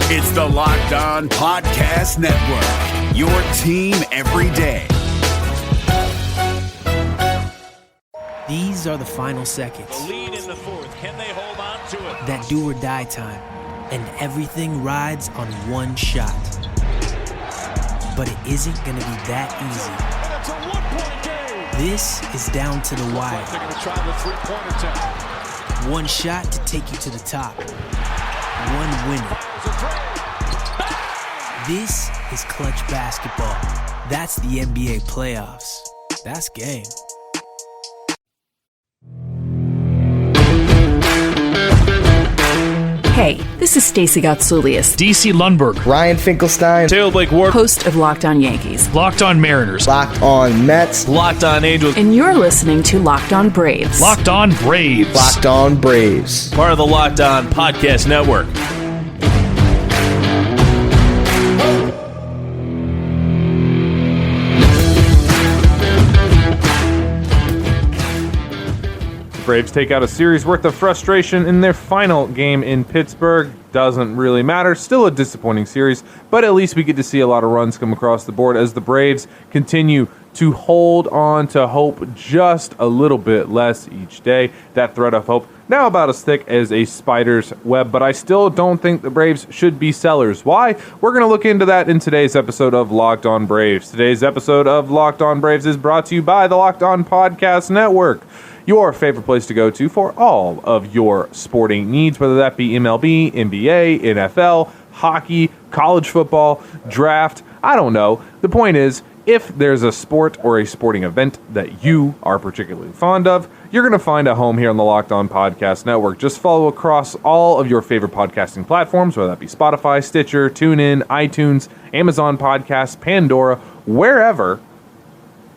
It's the Locked On Podcast Network, your team every day. These are the final seconds. The lead in the fourth. Can they hold on to it? That do or die time. And everything rides on one shot. But it isn't going to be that easy. And it's a one-point game. This is down to the wire. They're going to try the three-point attempt. One shot to take you to the top. One winner. This is clutch basketball. That's the NBA playoffs. That's game. Hey, this is Stacey Gotsoulias, DC Lundberg, Ryan Finkelstein, Taylor Blake Ward, host of Locked On Yankees, Locked On Mariners, Locked On Mets, Locked On Angels, and you're listening to Locked On Braves. Locked On Braves, Locked On Braves, part of the Locked On Podcast Network. Braves take out a series worth of frustration in their final game in Pittsburgh. Doesn't really matter. Still a disappointing series, but at least we get to see a lot of runs come across the board as the Braves continue to hold on to hope just a little bit less each day. That thread of hope now about as thick as a spider's web, but I still don't think the Braves should be sellers. Why? We're going to look into that in today's episode of Locked On Braves. Today's episode of Locked On Braves is brought to you by the Locked On Podcast Network, your favorite place to go to for all of your sporting needs, whether that be MLB, NBA, NFL, hockey, college football, draft, I don't know. The point is, if there's a sport or a sporting event that you are particularly fond of, you're going to find a home here on the Locked On Podcast Network. Just follow across all of your favorite podcasting platforms, whether that be Spotify, Stitcher, TuneIn, iTunes, Amazon Podcasts, Pandora, wherever.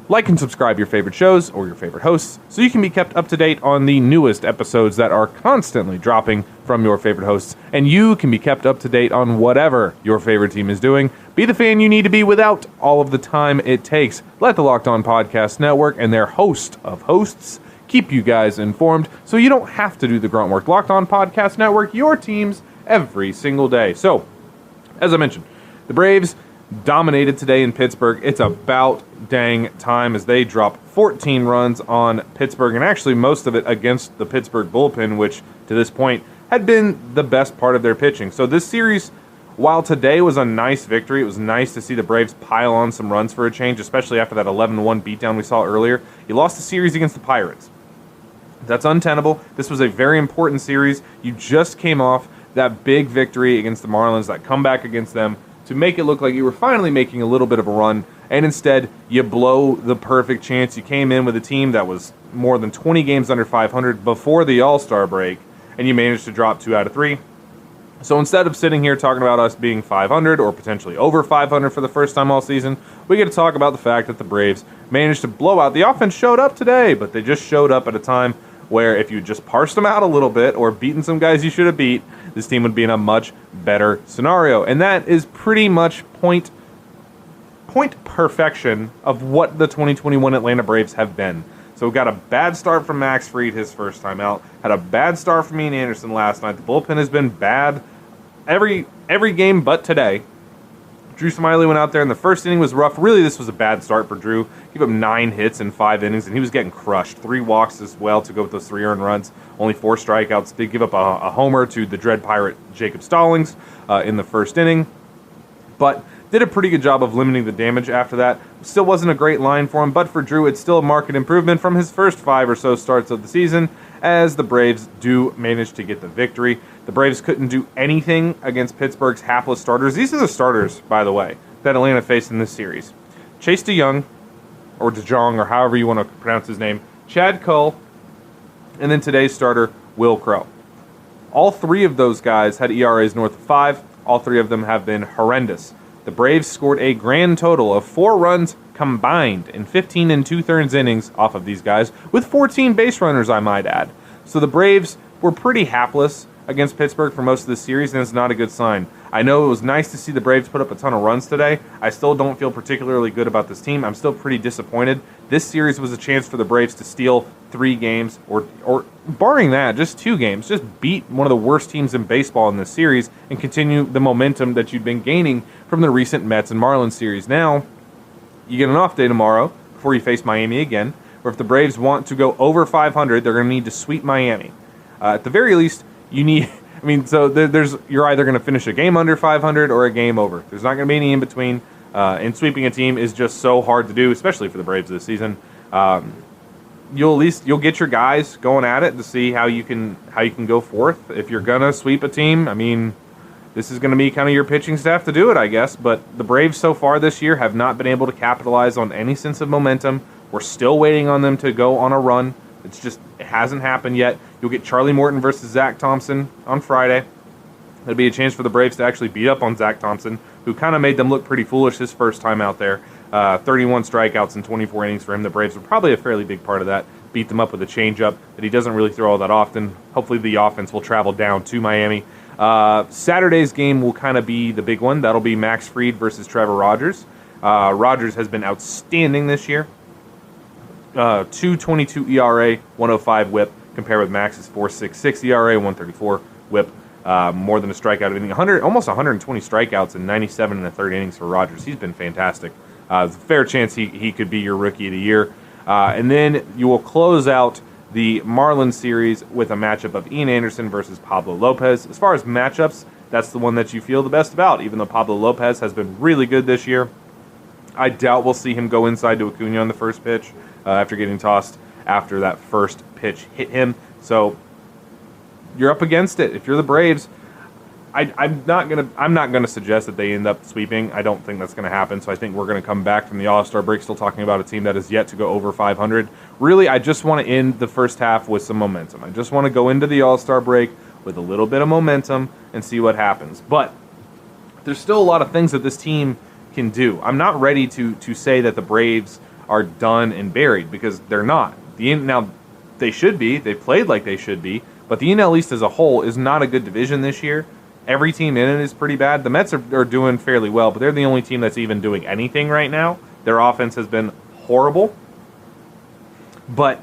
Like and subscribe your favorite shows or your favorite hosts so you can be kept up to date on the newest episodes that are constantly dropping from your favorite hosts, and you can be kept up to date on whatever your favorite team is doing. Be the fan you need to be without all of the time it takes. Let the Locked On Podcast Network and their host of hosts keep you guys informed so you don't have to do the grunt work. Locked On Podcast Network, your teams every single day. So, as I mentioned, the Braves dominated today in Pittsburgh. It's about dang time as they drop 14 runs on Pittsburgh, and actually most of it against the Pittsburgh bullpen, which to this point had been the best part of their pitching. So this series, while today was a nice victory, it was nice to see the Braves pile on some runs for a change, especially after that 11-1 beatdown we saw earlier. You lost the series against the Pirates. That's untenable. This was a very important series. You just came off that big victory against the Marlins, that comeback against them, to make it look like you were finally making a little bit of a run, and instead you blow the perfect chance. You came in with a team that was more than 20 games under 500 before the All-Star break, and you managed to drop 2 out of 3. So instead of sitting here talking about us being 500 or potentially over 500 for the first time all season, we get to talk about the fact that the Braves managed to blow out. The offense showed up today, but they just showed up at a time where if you just parsed them out a little bit or beaten some guys you should have beat, this team would be in a much better scenario. And that is pretty much point perfection of what the 2021 Atlanta Braves have been. So we got a bad start from Max Fried his first time out. Had a bad start from Ian Anderson last night. The bullpen has been bad every game but today. Drew Smyly went out there, and the first inning was rough. Really, this was a bad start for Drew. Gave up 9 hits in 5 innings, and he was getting crushed. 3 walks as well to go with those 3 earned runs. Only 4 strikeouts. Did give up a homer to the Dread Pirate Jacob Stallings in the first inning. But did a pretty good job of limiting the damage after that. Still wasn't a great line for him, but for Drew, it's still a marked improvement from his first 5 or so starts of the season, as the Braves do manage to get the victory. The Braves couldn't do anything against Pittsburgh's hapless starters. These are the starters, by the way, that Atlanta faced in this series. Chase DeJong, or DeJong, or however you want to pronounce his name, Chad Cull, and then today's starter, Will Crow. All 3 of those guys had ERAs north of 5. All 3 of them have been horrendous. The Braves scored a grand total of 4 runs combined in 15 2/3 innings off of these guys, with 14 base runners, I might add. So the Braves were pretty hapless against Pittsburgh for most of the series, and it's not a good sign. I know it was nice to see the Braves put up a ton of runs today. I still don't feel particularly good about this team. I'm still pretty disappointed. This series was a chance for the Braves to steal 3 games, or barring that, just 2 games. Just beat one of the worst teams in baseball in this series and continue the momentum that you've been gaining from the recent Mets and Marlins series. Now, you get an off day tomorrow before you face Miami again, or if the Braves want to go over 500, they're going to need to sweep Miami. At the very least, you need... you're either going to finish a game under 500 or a game over. There's not going to be any in between. And sweeping a team is just so hard to do, especially for the Braves this season. You'll get your guys going at it to see how you can go forth. If you're gonna sweep a team, I mean, this is going to be kind of your pitching staff to do it, I guess. But the Braves so far this year have not been able to capitalize on any sense of momentum. We're still waiting on them to go on a run. It hasn't happened yet. You'll get Charlie Morton versus Zach Thompson on Friday. It'll be a chance for the Braves to actually beat up on Zach Thompson, who kind of made them look pretty foolish his first time out there. 31 strikeouts in 24 innings for him. The Braves were probably a fairly big part of that. Beat them up with a changeup that he doesn't really throw all that often. Hopefully the offense will travel down to Miami. Saturday's game will kind of be the big one. That'll be Max Fried versus Trevor Rogers. Rogers has been outstanding this year. 2.22 ERA, 105 WHIP, compared with Max's 4.66 ERA, 134 WHIP. More than a strikeout of inning. Almost 120 strikeouts in 97 and a third innings for Rogers. He's been fantastic. There's a fair chance he could be your rookie of the year. And then you will close out the Marlins series with a matchup of Ian Anderson versus Pablo Lopez. As far as matchups, that's the one that you feel the best about, even though Pablo Lopez has been really good this year. I doubt we'll see him go inside to Acuna on the first pitch after getting tossed after that first pitch hit him. So you're up against it. If you're the Braves, I'm not gonna suggest that they end up sweeping. I don't think that's gonna happen. So I think we're gonna come back from the All-Star break still talking about a team that is yet to go over 500. Really, I just want to end the first half with some momentum. I just want to go into the All-Star break with a little bit of momentum and see what happens. But there's still a lot of things that this team can do. I'm not ready to say that the Braves are done and buried, because they're not. Now, they should be. They played like they should be. But the NL East as a whole is not a good division this year. Every team in it is pretty bad. The Mets are doing fairly well, but they're the only team that's even doing anything right now. Their offense has been horrible. But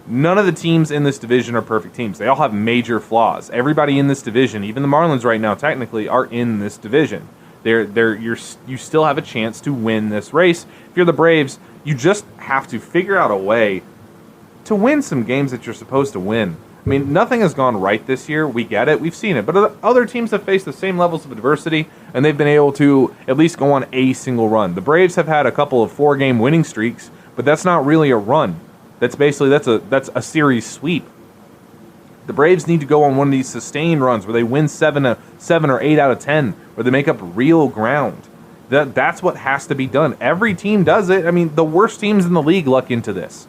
none of the teams in this division are perfect teams. They all have major flaws. Everybody in this division, even the Marlins right now, technically, are in this division. You still have a chance to win this race. If you're the Braves, you just have to figure out a way to win some games that you're supposed to win. I mean, nothing has gone right this year. We get it. We've seen it. But other teams have faced the same levels of adversity, and they've been able to at least go on a single run. The Braves have had a couple of 4-game winning streaks, but that's not really a run. That's a series sweep. The Braves need to go on one of these sustained runs where they win 7 or 8 out of 10, where they make up real ground. That's what has to be done. Every team does it. I mean, the worst teams in the league luck into this.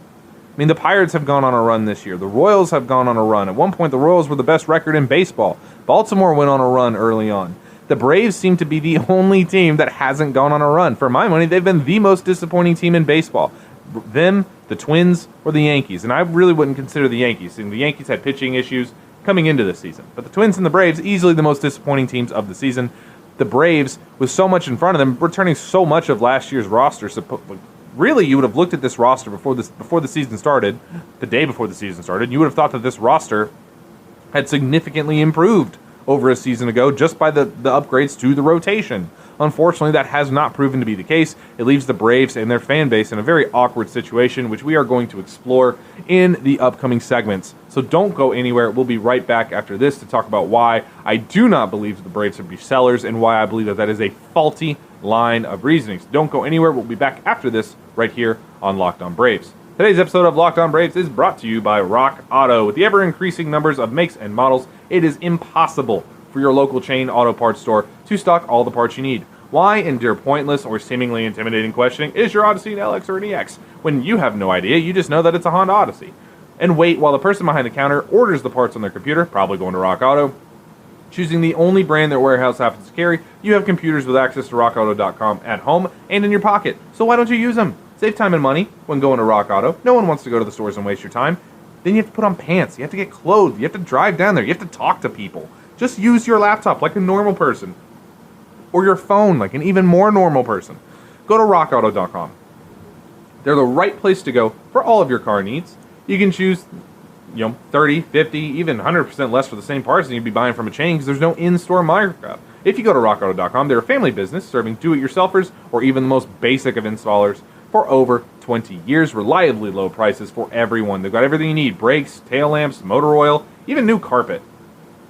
I mean, the Pirates have gone on a run this year. The Royals have gone on a run. At one point, the Royals were the best record in baseball. Baltimore went on a run early on. The Braves seem to be the only team that hasn't gone on a run. For my money, they've been the most disappointing team in baseball. Them, the Twins, or the Yankees. And I really wouldn't consider the Yankees. And the Yankees had pitching issues coming into this season. But the Twins and the Braves, easily the most disappointing teams of the season. The Braves, with so much in front of them, returning so much of last year's roster. Really, you would have looked at this roster before the season started, the day before the season started. You would have thought that this roster had significantly improved over a season ago just by the upgrades to the rotation. Unfortunately, that has not proven to be the case. It leaves the Braves and their fan base in a very awkward situation, which we are going to explore in the upcoming segments. So don't go anywhere. We'll be right back after this to talk about why I do not believe the Braves are be sellers and why I believe that is a faulty line of reasoning. So don't go anywhere. We'll be back after this right here on Locked On Braves. Today's episode of Locked On Braves is brought to you by Rock Auto. With the ever-increasing numbers of makes and models, it is impossible for your local chain auto parts store to stock all the parts you need. Why endure pointless or seemingly intimidating questioning, is your Odyssey an LX or an EX? When you have no idea, you just know that it's a Honda Odyssey. And wait while the person behind the counter orders the parts on their computer, probably going to Rock Auto. Choosing the only brand their warehouse happens to carry, you have computers with access to rockauto.com at home and in your pocket. So why don't you use them? Save time and money when going to Rock Auto. No one wants to go to the stores and waste your time. Then you have to put on pants. You have to get clothed. You have to drive down there. You have to talk to people. Just use your laptop like a normal person. Or your phone like an even more normal person. Go to rockauto.com. They're the right place to go for all of your car needs. You can choose 30, 50, even 100% less for the same parts than you'd be buying from a chain because there's no in-store markup. If you go to rockauto.com, they're a family business serving do-it-yourselfers or even the most basic of installers for over 20 years. Reliably low prices for everyone. They've got everything you need. Brakes, tail lamps, motor oil, even new carpet.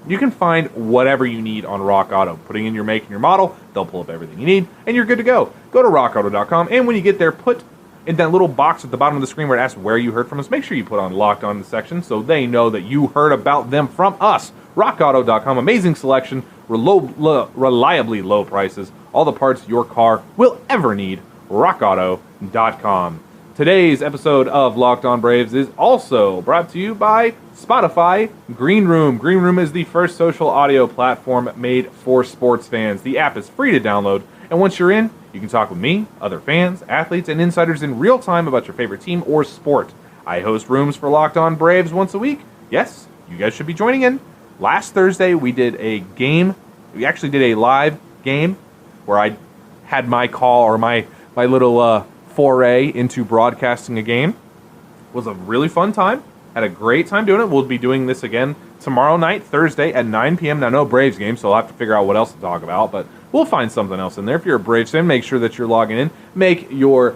You can find whatever you need on Rock Auto. Putting in your make and your model, they'll pull up everything you need, and you're good to go. Go to rockauto.com, and when you get there, put in that little box at the bottom of the screen where it asks where you heard from us, make sure you put on Locked On in the section so they know that you heard about them from us. RockAuto.com, amazing selection, reliably low prices, all the parts your car will ever need. RockAuto.com. Today's episode of Locked On Braves is also brought to you by Spotify Green Room. Green Room is the first social audio platform made for sports fans. The app is free to download, and once you're in, you can talk with me, other fans, athletes, and insiders in real time about your favorite team or sport. I host rooms for Locked On Braves once a week. Yes, you guys should be joining in. Last Thursday, we did a game. We actually did a live game where I had my call or my little foray into broadcasting a game. It was a really fun time. Had a great time doing it. We'll be doing this again tomorrow night, Thursday at 9 p.m. Now, no Braves game, so I'll have to figure out what else to talk about, but we'll find something else in there. If you're a Braves fan, make sure that you're logging in. Make your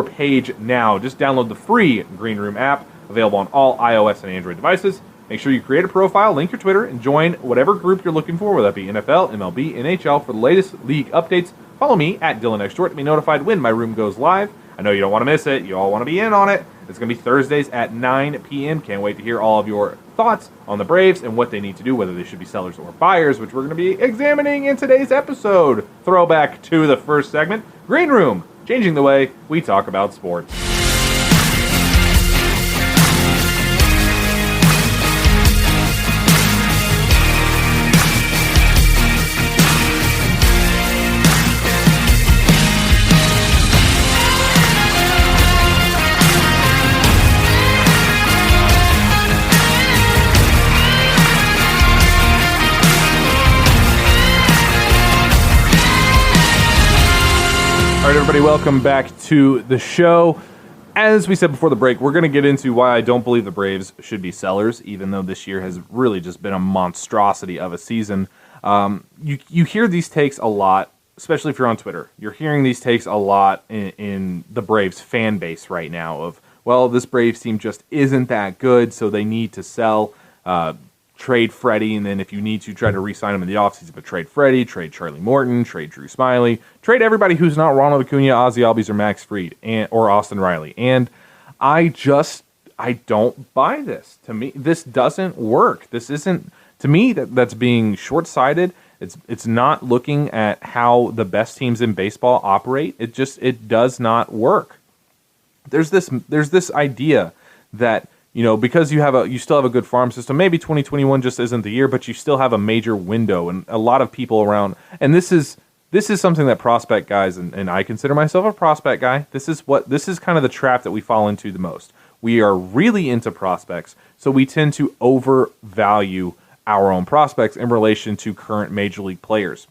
page now. Just download the free Green Room app, available on all iOS and Android devices. Make sure you create a profile, link your Twitter, and join whatever group you're looking for, whether that be NFL, MLB, NHL, for the latest league updates. Follow me at DylanXShort to be notified when my room goes live. I know you don't want to miss it. You all want to be in on it. It's going to be Thursdays at 9 p.m. Can't wait to hear all of your thoughts on the Braves and what they need to do, whether they should be sellers or buyers, which we're going to be examining in today's episode. Throwback to the first segment, Green Room, changing the way we talk about sports. All right, everybody, welcome back to the show. As we said before the break, we're going to get into why I don't believe the Braves should be sellers, even though this year has really just been a monstrosity of a season. You hear these takes a lot, especially if you're on Twitter. You're hearing these takes a lot in the Braves fan base right now of, well, this Braves team just isn't that good, so they need to sell, trade Freddie, and then if you need to, try to re-sign him in the offseason, but trade Freddie, trade Charlie Morton, trade Drew Smyly, trade everybody who's not Ronald Acuna, Ozzie Albies, or Max Fried, or Austin Riley. And I don't buy this. To me, this doesn't work. This isn't, to me, that's being short-sighted. It's not looking at how the best teams in baseball operate. It does not work. There's this idea that, because you still have a good farm system, maybe 2021 just isn't the year, but you still have a major window and a lot of people around. And this is something that prospect guys, and I consider myself a prospect guy. This is kind of the trap that we fall into the most. We are really into prospects, so we tend to overvalue our own prospects in relation to current major league players.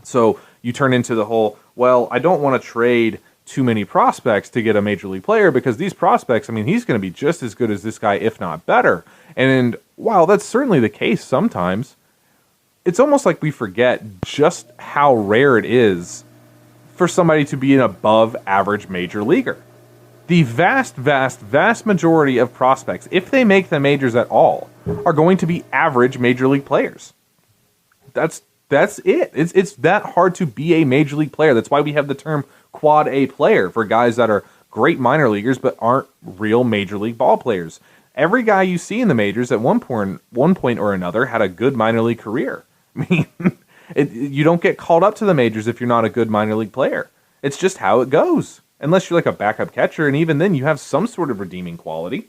So you turn into the whole, well, I don't want to trade too many prospects to get a major league player because these prospects, he's going to be just as good as this guy, if not better. And while that's certainly the case sometimes, it's almost like we forget just how rare it is for somebody to be an above average major leaguer. The vast, vast, vast majority of prospects, if they make the majors at all, are going to be average major league players. That's it. It's that hard to be a major league player. That's why we have the term quad A player for guys that are great minor leaguers but aren't real major league ball players. Every guy you see in the majors at one point or another had a good minor league career. You don't get called up to the majors if you're not a good minor league player. It's just how it goes. Unless you're like a backup catcher, and even then you have some sort of redeeming quality.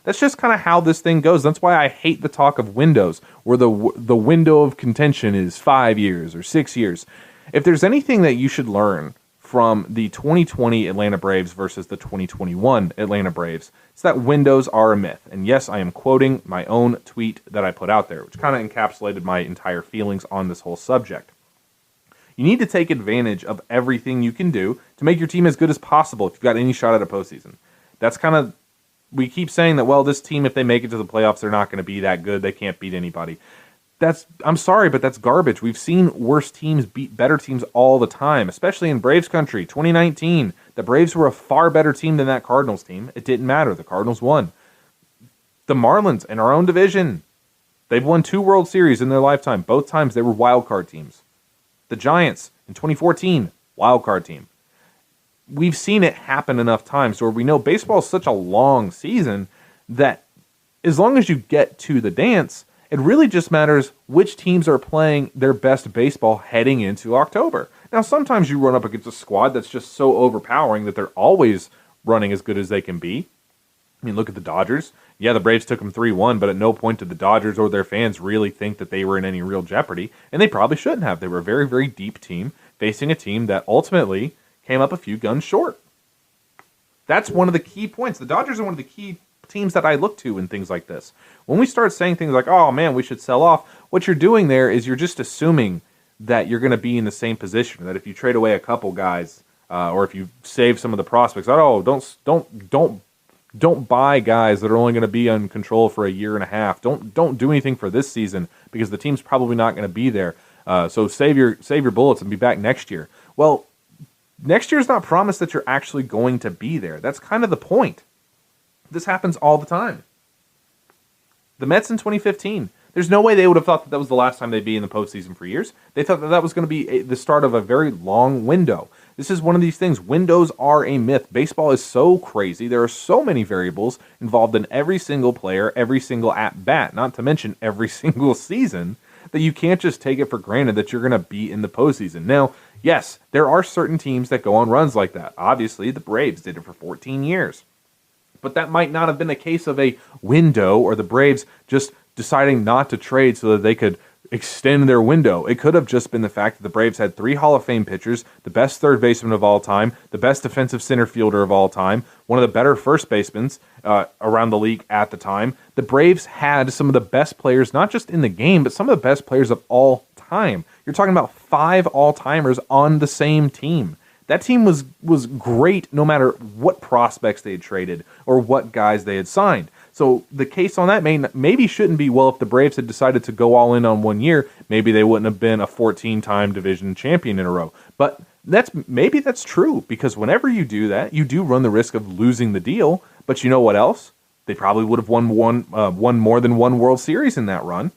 That's just kind of how this thing goes. That's why I hate the talk of windows, where the window of contention is 5 years or 6 years. If there's anything that you should learn from the 2020 Atlanta Braves versus the 2021 Atlanta Braves. It's that windows are a myth. And yes, I am quoting my own tweet that I put out there, which kind of encapsulated my entire feelings on this whole subject. You need to take advantage of everything you can do to make your team as good as possible if you've got any shot at a postseason. That's kind of, we keep saying that, well, this team, if they make it to the playoffs, they're not going to be that good. They can't beat anybody. I'm sorry, but that's garbage. We've seen worse teams beat better teams all the time, especially in Braves country. 2019, the Braves were a far better team than that Cardinals team. It didn't matter. The Cardinals won. The Marlins in our own division, they've won 2 World Series in their lifetime. Both times they were wild card teams. The Giants in 2014, wild card team. We've seen it happen enough times where we know baseball is such a long season that as long as you get to the dance, it really just matters which teams are playing their best baseball heading into October. Now, sometimes you run up against a squad that's just so overpowering that they're always running as good as they can be. I mean, look at the Dodgers. Yeah, the Braves took them 3-1, but at no point did the Dodgers or their fans really think that they were in any real jeopardy, and they probably shouldn't have. They were a very, very deep team facing a team that ultimately came up a few guns short. That's one of the key points. The Dodgers are one of the key teams that I look to in things like this. When we start saying things like, oh man, we should sell off, what you're doing there is you're just assuming that you're going to be in the same position, that if you trade away a couple guys, or if you save some of the prospects, don't buy guys that are only going to be on control for a year and a half. Don't do anything for this season because the team's probably not going to be there. So save your bullets and be back next year. Well, next year's not promised that you're actually going to be there. That's kind of the point. This happens all the time. The Mets in 2015, there's no way they would have thought that was the last time they'd be in the postseason for years. They thought that was going to be the start of a very long window. This is one of these things. Windows are a myth. Baseball is so crazy. There are so many variables involved in every single player, every single at-bat, not to mention every single season, that you can't just take it for granted that you're going to be in the postseason. Now, yes, there are certain teams that go on runs like that. Obviously, the Braves did it for 14 years. But that might not have been a case of a window or the Braves just deciding not to trade so that they could extend their window. It could have just been the fact that the Braves had 3 Hall of Fame pitchers, the best third baseman of all time, the best defensive center fielder of all time, one of the better first basemen around the league at the time. The Braves had some of the best players, not just in the game, but some of the best players of all time. You're talking about 5 all-timers on the same team. That team was great no matter what prospects they had traded or what guys they had signed. So the case on that maybe shouldn't be, well, if the Braves had decided to go all in on 1 year, maybe they wouldn't have been a 14-time division champion in a row. But maybe that's true, because whenever you do that, you do run the risk of losing the deal. But you know what else? They probably would have won more than one World Series in that run.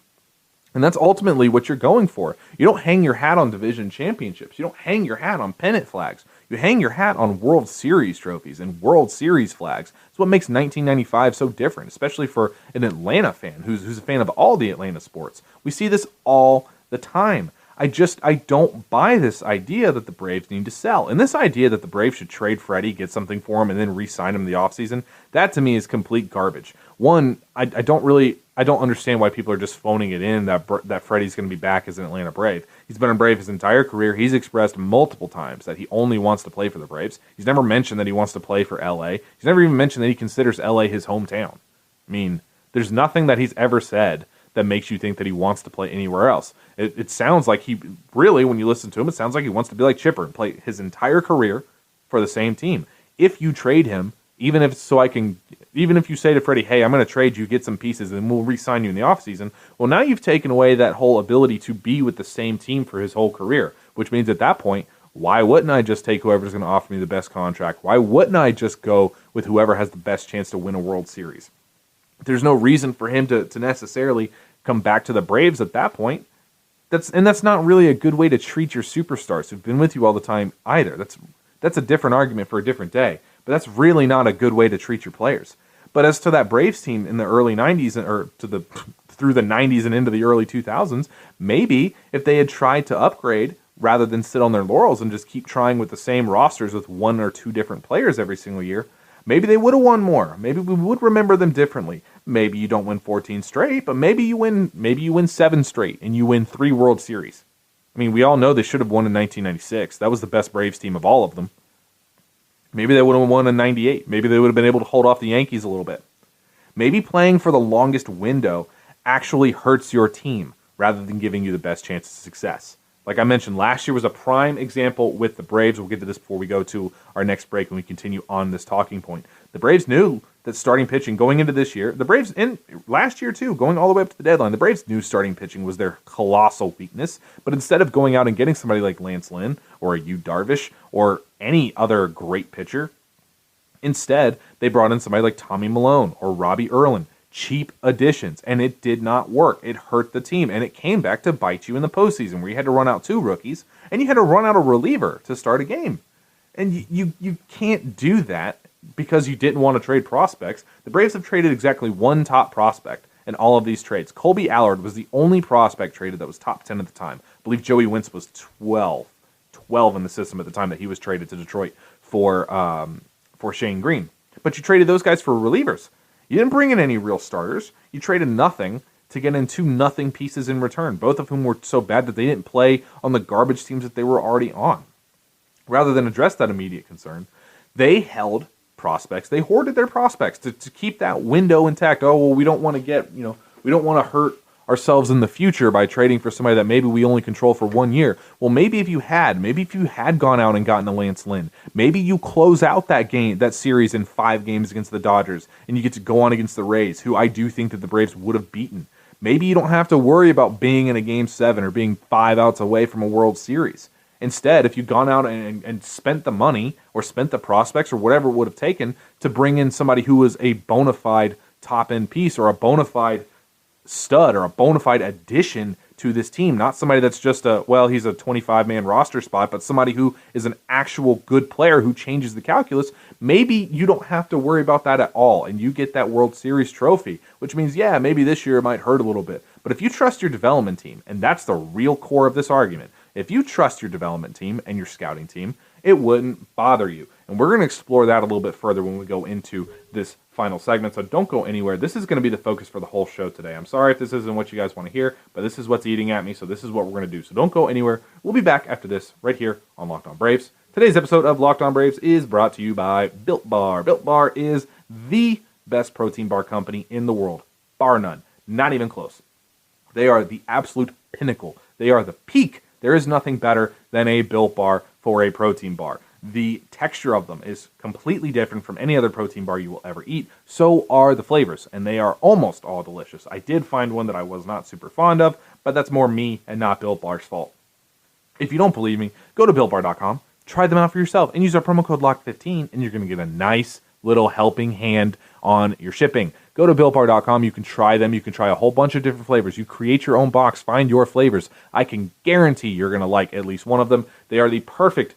And that's ultimately what you're going for. You don't hang your hat on division championships. You don't hang your hat on pennant flags. You hang your hat on World Series trophies and World Series flags. It's what makes 1995 so different, especially for an Atlanta fan who's a fan of all the Atlanta sports. We see this all the time. I don't buy this idea that the Braves need to sell. And this idea that the Braves should trade Freddie, get something for him, and then re-sign him in the offseason, that to me is complete garbage. One, I don't understand why people are just phoning it in that Freddie's going to be back as an Atlanta Brave. He's been a Brave his entire career. He's expressed multiple times that he only wants to play for the Braves. He's never mentioned that he wants to play for LA. He's never even mentioned that he considers LA his hometown. I mean, there's nothing that he's ever said that makes you think that he wants to play anywhere else. It sounds like he really, when you listen to him, it sounds like he wants to be like Chipper and play his entire career for the same team. If you trade him, even if you say to Freddie, hey, I'm going to trade you, get some pieces, and we'll re-sign you in the offseason, well, now you've taken away that whole ability to be with the same team for his whole career, which means at that point, why wouldn't I just take whoever's going to offer me the best contract? Why wouldn't I just go with whoever has the best chance to win a World Series? There's no reason for him to necessarily come back to the Braves at that point. That's not really a good way to treat your superstars who've been with you all the time either. That's a different argument for a different day. But that's really not a good way to treat your players. But as to that Braves team in the early 90s, or through the 90s and into the early 2000s, maybe if they had tried to upgrade rather than sit on their laurels and just keep trying with the same rosters with 1 or 2 different players every single year, maybe they would have won more. Maybe we would remember them differently. Maybe you don't win 14 straight, but maybe you win 7 straight and you win 3 World Series. I mean, we all know they should have won in 1996. That was the best Braves team of all of them. Maybe they would have won in 98. Maybe they would have been able to hold off the Yankees a little bit. Maybe playing for the longest window actually hurts your team rather than giving you the best chance of success. Like I mentioned, last year was a prime example with the Braves. We'll get to this before we go to our next break and we continue on this talking point. The Braves knew that starting pitching going into this year, the Braves, in last year too, going all the way up to the deadline, the Braves knew starting pitching was their colossal weakness. But instead of going out and getting somebody like Lance Lynn or a Yu Darvish or any other great pitcher, instead they brought in somebody like Tommy Malone or Robbie Erlin. Cheap additions, and it did not work. It hurt the team, and it came back to bite you in the postseason where you had to run out 2 rookies, and you had to run out a reliever to start a game. And you can't do that because you didn't want to trade prospects. The Braves have traded exactly 1 top prospect in all of these trades. Colby Allard was the only prospect traded that was top 10 at the time. I believe Joey Wentz was 12 in the system at the time that he was traded to Detroit for Shane Green. But you traded those guys for relievers. You didn't bring in any real starters. You traded nothing to get in 2 nothing pieces in return, both of whom were so bad that they didn't play on the garbage teams that they were already on. Rather than address that immediate concern, they held prospects. They hoarded their prospects to keep that window intact. Oh, well, we don't want to hurt ourselves in the future by trading for somebody that maybe we only control for 1 year. Well, maybe if you had gone out and gotten a Lance Lynn, maybe you close out that series in 5 games against the Dodgers, and you get to go on against the Rays, who I do think that the Braves would have beaten. Maybe you don't have to worry about being in a Game 7 or being 5 outs away from a World Series. Instead, if you'd gone out and spent the money or spent the prospects or whatever it would have taken to bring in somebody who was a bona fide top-end piece or a bona fide stud or a bona fide addition to this team, not somebody that's just he's a 25-man roster spot, but somebody who is an actual good player who changes the calculus, maybe you don't have to worry about that at all, and you get that World Series trophy, which means, yeah, maybe this year it might hurt a little bit. But if you trust your development team, and that's the real core of this argument, if you trust your development team and your scouting team, it wouldn't bother you. And we're going to explore that a little bit further when we go into this final segment, so don't go anywhere. This is going to be the focus for the whole show today. I'm sorry if this isn't what you guys want to hear, but this is what's eating at me, so this is what we're going to do. So don't go anywhere. We'll be back after this right here on Locked On Braves. Today's episode of Locked On Braves is brought to you by Built Bar. Built Bar is the best protein bar company in the world, bar none, not even close. They are the absolute pinnacle. They are the peak. There is nothing better than a Built Bar for a protein bar. The texture of them is completely different from any other protein bar you will ever eat. So are the flavors, and they are almost all delicious. I did find one that I was not super fond of, but that's more me and not Built Bar's fault. If you don't believe me, go to BuiltBar.com, try them out for yourself, and use our promo code LOCK15, and you're going to get a nice little helping hand on your shipping. Go to BuiltBar.com. You can try them. You can try a whole bunch of different flavors. You create your own box. Find your flavors. I can guarantee you're going to like at least one of them. They are the perfect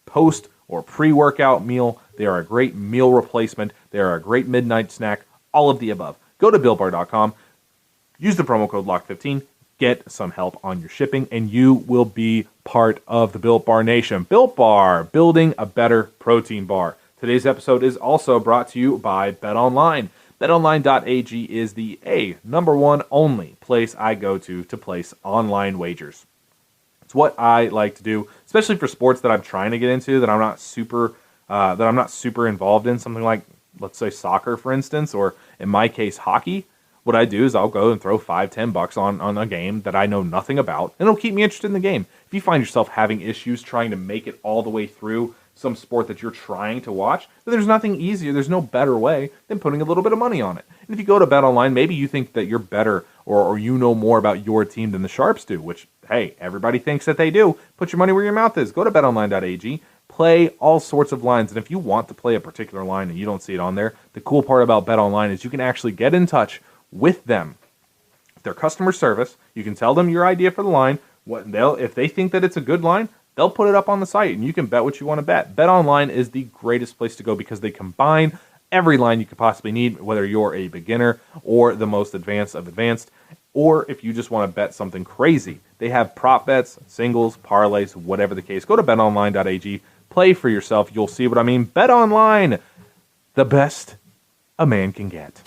post or pre-workout meal. They are a great meal replacement. They are a great midnight snack. All of the above. Go to BuiltBar.com. Use the promo code LOCK15. Get some help on your shipping, and you will be part of the Built Bar Nation. Built Bar, building a better protein bar. Today's episode is also brought to you by BetOnline. BetOnline.ag is the number one only place I go to place online wagers. It's what I like to do, especially for sports that I'm trying to get into that I'm not super involved in. Something like, let's say, soccer, for instance, or in my case, hockey. What I do is I'll go and throw $5-10 on a game that I know nothing about, and it'll keep me interested in the game. If you find yourself having issues trying to make it all the way through some sport that you're trying to watch, then there's nothing easier, there's no better way than putting a little bit of money on it. And if you go to BetOnline, maybe you think that you're better or you know more about your team than the Sharps do, which, hey, everybody thinks that they do. Put your money where your mouth is. Go to BetOnline.ag, play all sorts of lines, and if you want to play a particular line and you don't see it on there, the cool part about BetOnline is you can actually get in touch with them, their customer service. You can tell them your idea for the line. If they think that it's a good line, they'll put it up on the site, and you can bet what you want to bet. BetOnline is the greatest place to go because they combine every line you could possibly need, whether you're a beginner or the most advanced of advanced, or if you just want to bet something crazy. They have prop bets, singles, parlays, whatever the case. Go to betonline.ag, play for yourself. You'll see what I mean. BetOnline, the best a man can get.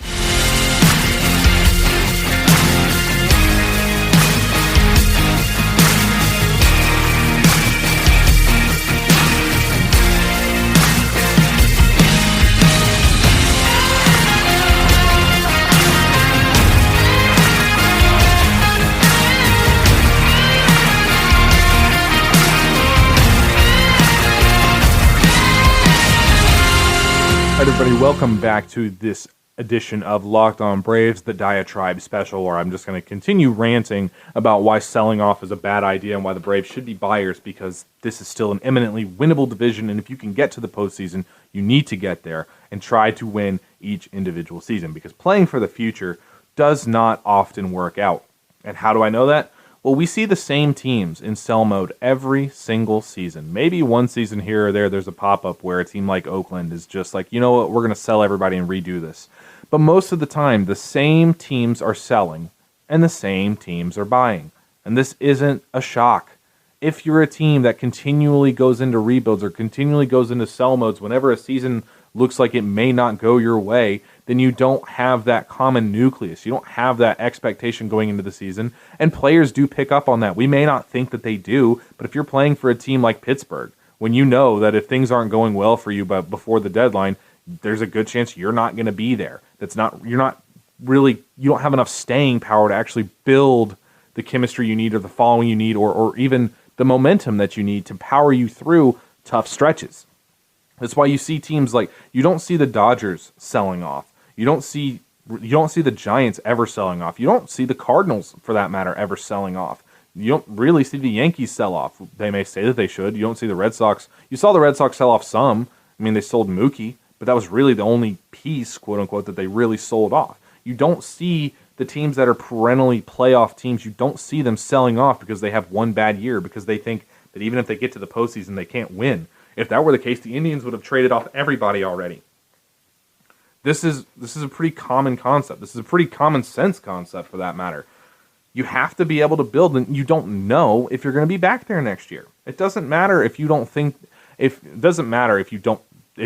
right, everybody, welcome back to this edition of Locked On Braves, the Diatribe Special, where I'm just going to continue ranting about why selling off is a bad idea and why the Braves should be buyers, because this is still an eminently winnable division, and if you can get to the postseason, you need to get there and try to win each individual season, because playing for the future does not often work out. And how do I know that? Well, we see the same teams in sell mode every single season. Maybe one season here or there, there's a pop-up where a team like Oakland is just like, you know what, we're going to sell everybody and redo this. But most of the time, the same teams are selling and the same teams are buying. And this isn't a shock. If you're a team that continually goes into rebuilds or continually goes into sell modes whenever a season looks like it may not go your way, then you don't have that common nucleus. You don't have that expectation going into the season, and players do pick up on that. We may not think that they do, but if you're playing for a team like Pittsburgh, when you know that if things aren't going well for you but before the deadline, there's a good chance you're not going to be there. You don't have enough staying power to actually build the chemistry you need or the following you need or even the momentum that you need to power you through tough stretches. That's why you see teams like, you don't see the Dodgers selling off. You don't see the Giants ever selling off. You don't see the Cardinals, for that matter, ever selling off. You don't really see the Yankees sell off. They may say that they should. You don't see the Red Sox. You saw the Red Sox sell off some. I mean, they sold Mookie, but that was really the only piece, quote unquote, that they really sold off. You don't see the teams that are perennially playoff teams, you don't see them selling off because they have one bad year, because they think that even if they get to the postseason, they can't win. If that were the case, the Indians would have traded off everybody already. This is a pretty common concept. This is a pretty common sense concept, for that matter. You have to be able to build, and you don't know if you're going to be back there next year. It doesn't matter if you don't think if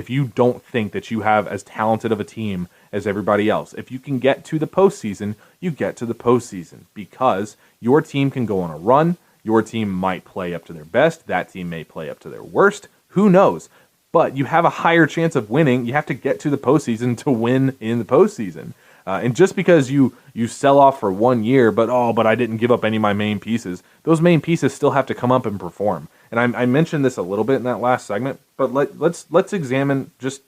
you don't think that you have as talented of a team as everybody else. If you can get to the postseason, you get to the postseason, because your team can go on a run. Your team might play up to their best. That team may play up to their worst. Who knows? But you have a higher chance of winning. You have to get to the postseason to win in the postseason. And just because you sell off for 1 year, but I didn't give up any of my main pieces, those main pieces still have to come up and perform. And I mentioned this a little bit in that last segment, but let's examine just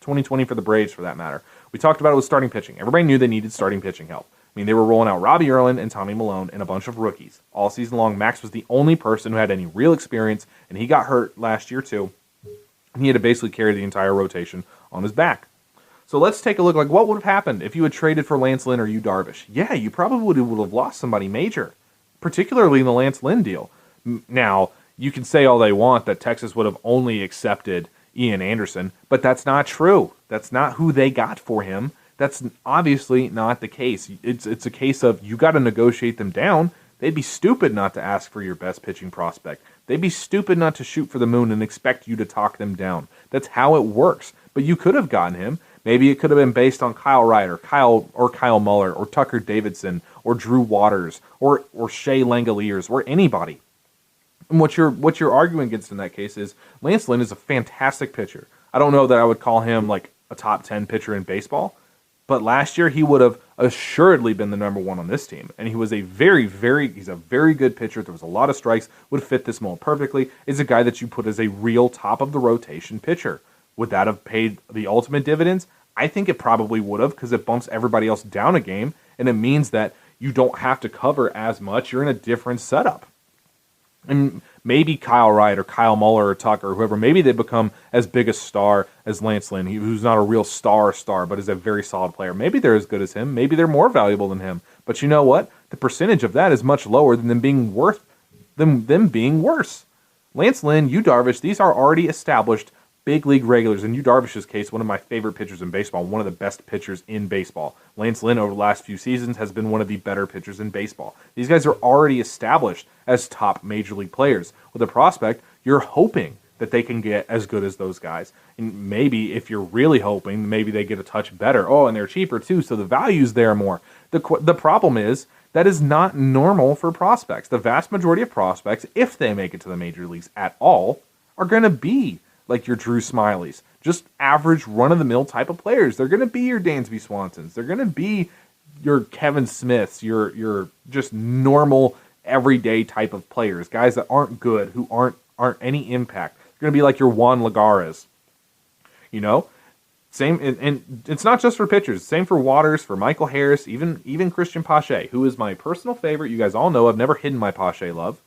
2020 for the Braves, for that matter. We talked about it with starting pitching. Everybody knew they needed starting pitching help. I mean, they were rolling out Robbie Erlin and Tommy Malone and a bunch of rookies all season long. Max was the only person who had any real experience, and he got hurt last year too. He had to basically carry the entire rotation on his back. So let's take a look, like, what would have happened if you had traded for Lance Lynn or Yu Darvish? Yeah, you probably would have lost somebody major, particularly in the Lance Lynn deal. Now, you can say all they want that Texas would have only accepted Ian Anderson, but that's not true. That's not who they got for him. That's obviously not the case. It's a case of you got to negotiate them down. They'd be stupid not to ask for your best pitching prospect. They'd be stupid not to shoot for the moon and expect you to talk them down. That's how it works. But you could have gotten him. Maybe it could have been based on Kyle Wright or Kyle Muller or Tucker Davidson or Drew Waters or Shea Langoliers or anybody. And what you're arguing against in that case is Lance Lynn is a fantastic pitcher. I don't know that I would call him like a top 10 pitcher in baseball, but last year he would have assuredly been the number one on this team. And he was he's a very good pitcher. There was a lot of strikes, would fit this mold perfectly. Is a guy that you put as a real top of the rotation pitcher. Would that have paid the ultimate dividends? I think it probably would have, because it bumps everybody else down a game, and it means that you don't have to cover as much. You're in a different setup. And maybe Kyle Wright or Kyle Muller or Tucker or whoever, maybe they become as big a star as Lance Lynn, who's not a real star, but is a very solid player. Maybe they're as good as him. Maybe they're more valuable than him. But you know what? The percentage of that is much lower than them being worse. Lance Lynn, Yu Darvish, these are already established big league regulars. In Yu Darvish's case, one of my favorite pitchers in baseball, one of the best pitchers in baseball. Lance Lynn, over the last few seasons, has been one of the better pitchers in baseball. These guys are already established as top major league players. With a prospect, you're hoping that they can get as good as those guys. And maybe if you're really hoping, maybe they get a touch better. Oh, and they're cheaper too, so the value's there more. The problem is, that is not normal for prospects. The vast majority of prospects, if they make it to the major leagues at all, are going to be like your Drew Smileys, just average run-of-the-mill type of players. They're going to be your Dansby Swansons. They're going to be your Kevin Smiths, your just normal, everyday type of players, guys that aren't good, who aren't any impact. They're going to be like your Juan Lagares. You know, Same, and it's not just for pitchers. Same for Waters, for Michael Harris, even Christian Pache, who is my personal favorite. You guys all know I've never hidden my Pache love.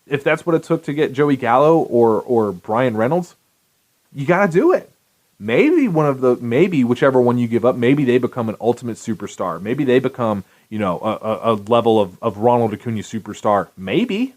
If that's what it took to get Joey Gallo or Brian Reynolds, you got to do it. Maybe whichever one you give up, maybe they become an ultimate superstar. Maybe they become, a level of Ronald Acuna superstar. Maybe.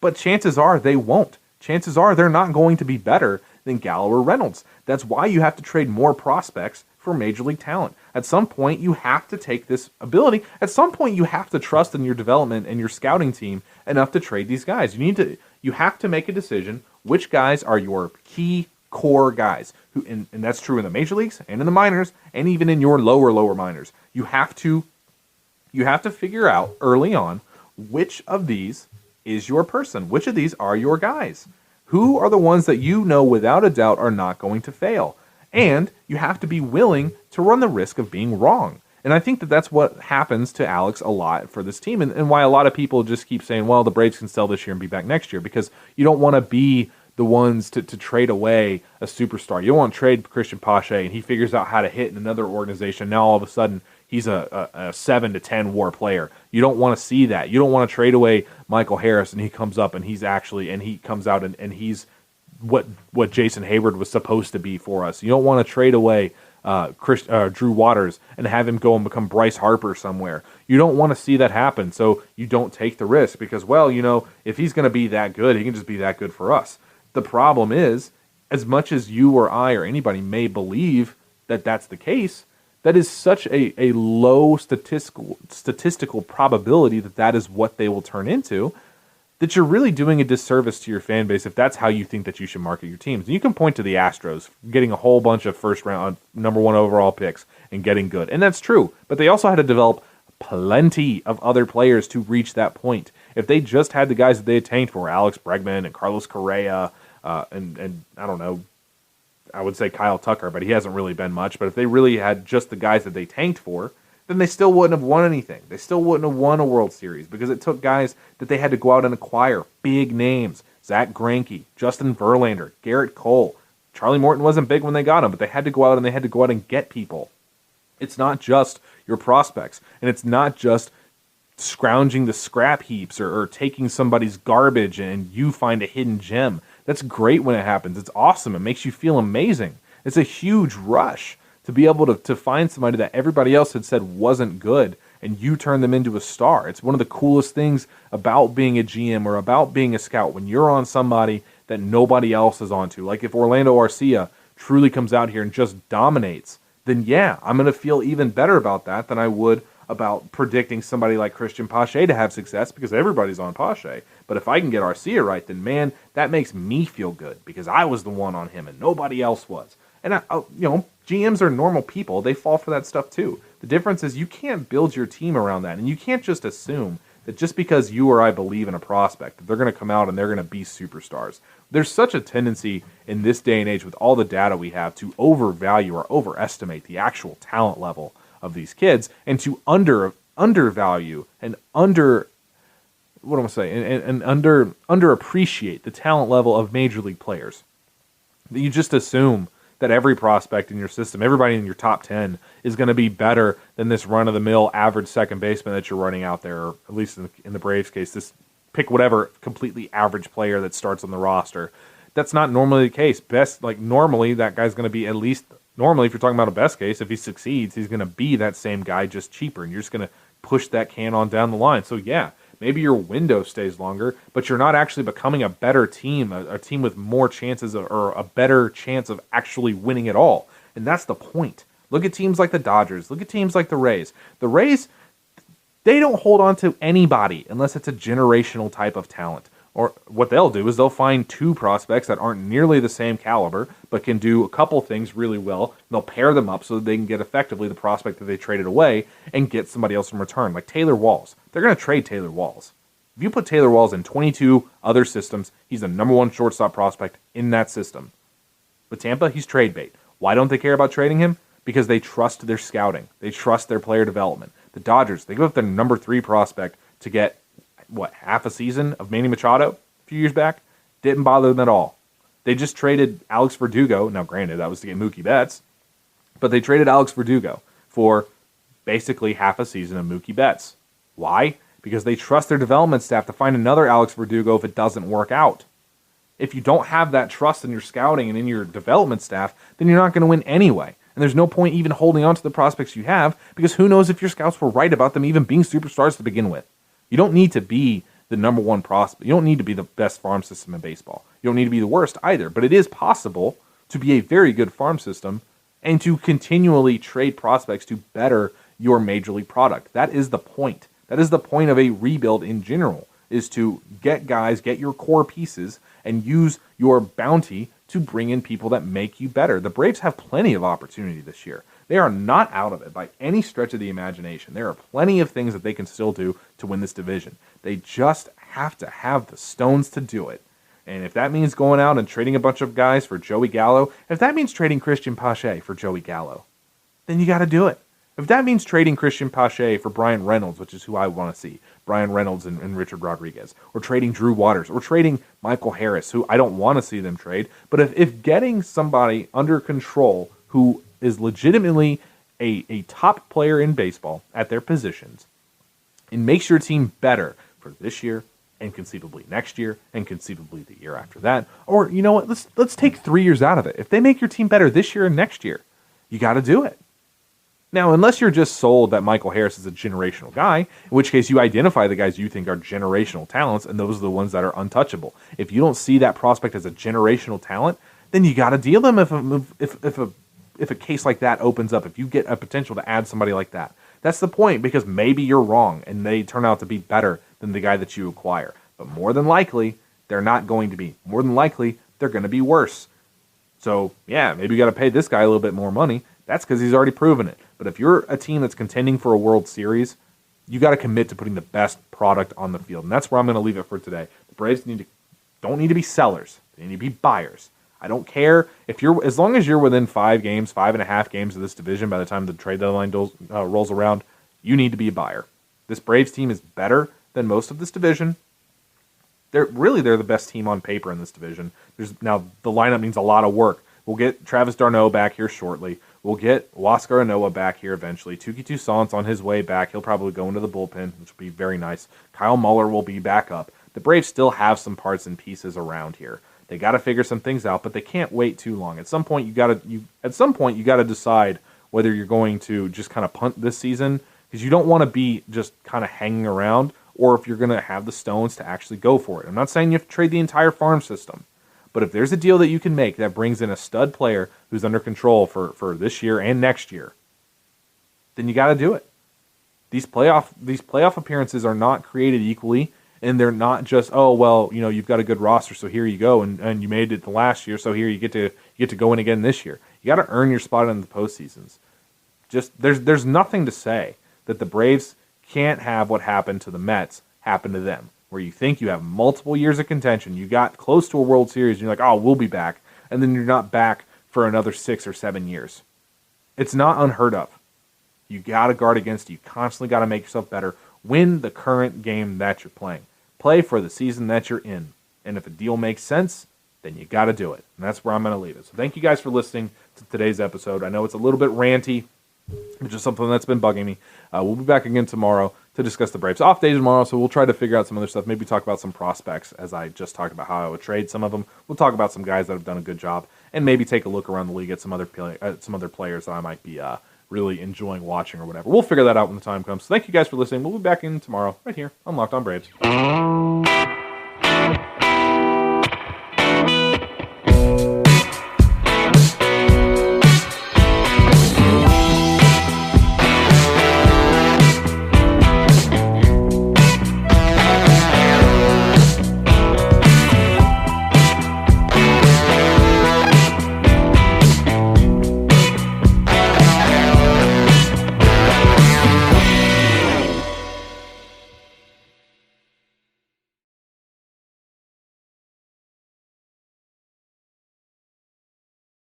But chances are they won't. Chances are they're not going to be better than Gallo or Reynolds. That's why you have to trade more prospects for major league talent. At some point, you have to take this ability. At some point, you have to trust in your development and your scouting team enough to trade these guys. You have to make a decision which guys are your key core guys. And that's true in the major leagues and in the minors and even in your lower minors. You have to figure out early on which of these is your person. Which of these are your guys? Who are the ones that you know without a doubt are not going to fail? And you have to be willing to run the risk of being wrong. And I think that that's what happens to Alex a lot for this team, and why a lot of people just keep saying, well, the Braves can sell this year and be back next year, because you don't want to be the ones to trade away a superstar. You don't want to trade Christian Pache and he figures out how to hit in another organization. Now all of a sudden he's a 7 to 10 WAR player. You don't want to see that. You don't want to trade away Michael Harris and he comes up and he comes out and he's what Jason Hayward was supposed to be for us. You don't want to trade away Drew Waters and have him go and become Bryce Harper somewhere. You don't want to see that happen, so you don't take the risk because, well, if he's going to be that good, he can just be that good for us. The problem is, as much as you or I or anybody may believe that that's the case, that is such a low statistical probability that is what they will turn into, that you're really doing a disservice to your fan base if that's how you think that you should market your teams. And you can point to the Astros getting a whole bunch of first round, number 1 overall picks and getting good. And that's true. But they also had to develop plenty of other players to reach that point. If they just had the guys that they had tanked for, Alex Bregman and Carlos Correa, and I don't know, I would say Kyle Tucker, but he hasn't really been much. But if they really had just the guys that they tanked for, then they still wouldn't have won anything. They still wouldn't have won a World Series because it took guys that they had to go out and acquire, big names. Zach Greinke, Justin Verlander, Garrett Cole. Charlie Morton wasn't big when they got him, but they had to go out and get people. It's not just your prospects, and it's not just scrounging the scrap heaps or taking somebody's garbage and you find a hidden gem. That's great when it happens. It's awesome. It makes you feel amazing. It's a huge rush to be able to find somebody that everybody else had said wasn't good and you turn them into a star. It's one of the coolest things about being a GM or about being a scout when you're on somebody that nobody else is onto. Like if Orlando Arcia truly comes out here and just dominates, then yeah, I'm going to feel even better about that than I would about predicting somebody like Christian Pache to have success because everybody's on Pache. But if I can get Arcia right, then man, that makes me feel good because I was the one on him and nobody else was. And GMs are normal people. They fall for that stuff too. The difference is you can't build your team around that, and you can't just assume that just because you or I believe in a prospect, that they're going to come out and they're going to be superstars. There's such a tendency in this day and age with all the data we have to overvalue or overestimate the actual talent level of these kids and to undervalue and underappreciate the talent level of major league players. You just assume that every prospect in your system, everybody in your top 10, is going to be better than this run-of-the-mill average second baseman that you're running out there, or at least in the Braves case, this pick whatever completely average player that starts on the roster. That's not normally the case. Normally that guy's going to be at least, normally if you're talking about a best case, if he succeeds, he's going to be that same guy, just cheaper, and you're just going to push that can on down the line. So yeah, maybe your window stays longer, but you're not actually becoming a better team, a team with more chances or a better chance of actually winning it all. And that's the point. Look at teams like the Dodgers. Look at teams like the Rays. The Rays, they don't hold on to anybody unless it's a generational type of talent. Or what they'll do is they'll find 2 prospects that aren't nearly the same caliber, but can do a couple things really well. And they'll pair them up so that they can get effectively the prospect that they traded away and get somebody else in return, like Taylor Walls. They're going to trade Taylor Walls. If you put Taylor Walls in 22 other systems, he's the number 1 shortstop prospect in that system. But Tampa, he's trade bait. Why don't they care about trading him? Because they trust their scouting. They trust their player development. The Dodgers, they give up their number 3 prospect to get half a season of Manny Machado a few years back? Didn't bother them at all. They just traded Alex Verdugo. Now, granted, that was to get Mookie Betts. But they traded Alex Verdugo for basically half a season of Mookie Betts. Why? Because they trust their development staff to find another Alex Verdugo if it doesn't work out. If you don't have that trust in your scouting and in your development staff, then you're not going to win anyway. And there's no point even holding on to the prospects you have, because who knows if your scouts were right about them even being superstars to begin with. You don't need to be the number one prospect. You don't need to be the best farm system in baseball. You don't need to be the worst either. But it is possible to be a very good farm system and to continually trade prospects to better your major league product. That is the point. That is the point of a rebuild in general, is to get guys, get your core pieces, and use your bounty to bring in people that make you better. The Braves have plenty of opportunity this year. They are not out of it by any stretch of the imagination. There are plenty of things that they can still do to win this division. They just have to have the stones to do it. And if that means going out and trading a bunch of guys for Joey Gallo, if that means trading Christian Pache for Joey Gallo, then you got to do it. If that means trading Christian Pache for Brian Reynolds, which is who I want to see, Brian Reynolds and Richard Rodriguez, or trading Drew Waters, or trading Michael Harris, who I don't want to see them trade, but if getting somebody under control who is legitimately a top player in baseball at their positions and makes your team better for this year and conceivably next year and conceivably the year after that, or you know what, let's take 3 years out of it. If they make your team better this year and next year, you got to do it. Now, unless you're just sold that Michael Harris is a generational guy, in which case you identify the guys you think are generational talents, and those are the ones that are untouchable. If you don't see that prospect as a generational talent, then you got to deal them if a case like that opens up, if you get a potential to add somebody like that. That's the point, because maybe you're wrong, and they turn out to be better than the guy that you acquire. But more than likely, they're not going to be. More than likely, they're going to be worse. So, yeah, maybe you got to pay this guy a little bit more money. That's because he's already proven it. But if you're a team that's contending for a World Series, you got to commit to putting the best product on the field. And that's where I'm going to leave it for today. The Braves don't need to be sellers. They need to be buyers. I don't care if as long as you're within 5.5 games of this division by the time the trade deadline rolls around, you need to be a buyer. This Braves team is better than most of this division. They're the best team on paper in this division. Now the lineup needs a lot of work. We'll get Travis d'Arnaud back here shortly. We'll get Huascar Ynoa back here eventually. Touki Toussaint's on his way back. He'll probably go into the bullpen, which will be very nice. Kyle Muller will be back up. The Braves still have some parts and pieces around here. They got to figure some things out, but they can't wait too long. At some point, you got to decide whether you're going to just kind of punt this season, because you don't want to be just kind of hanging around, or if you're going to have the stones to actually go for it. I'm not saying you have to trade the entire farm system. But if there's a deal that you can make that brings in a stud player who's under control for this year and next year, then you got to do it. These playoff appearances are not created equally, and they're not just, oh well, you've got a good roster, so here you go, and you made it the last year, so here you get to go in again this year. You got to earn your spot in the postseasons. Just there's nothing to say that the Braves can't have what happened to the Mets happen to them, where you think you have multiple years of contention, you got close to a World Series, and you're like, oh, we'll be back, and then you're not back for another 6 or 7 years. It's not unheard of. You got to guard against it. You constantly got to make yourself better. Win the current game that you're playing. Play for the season that you're in. And if a deal makes sense, then you got to do it. And that's where I'm going to leave it. So thank you guys for listening to today's episode. I know it's a little bit ranty, which is something that's been bugging me. We'll be back again tomorrow to discuss the Braves. Off day tomorrow, so we'll try to figure out some other stuff. Maybe talk about some prospects, as I just talked about how I would trade some of them. We'll talk about some guys that have done a good job, and maybe take a look around the league at some other players that I might be really enjoying watching or whatever. We'll figure that out when the time comes. So thank you guys for listening. We'll be back in tomorrow right here on Locked On Braves.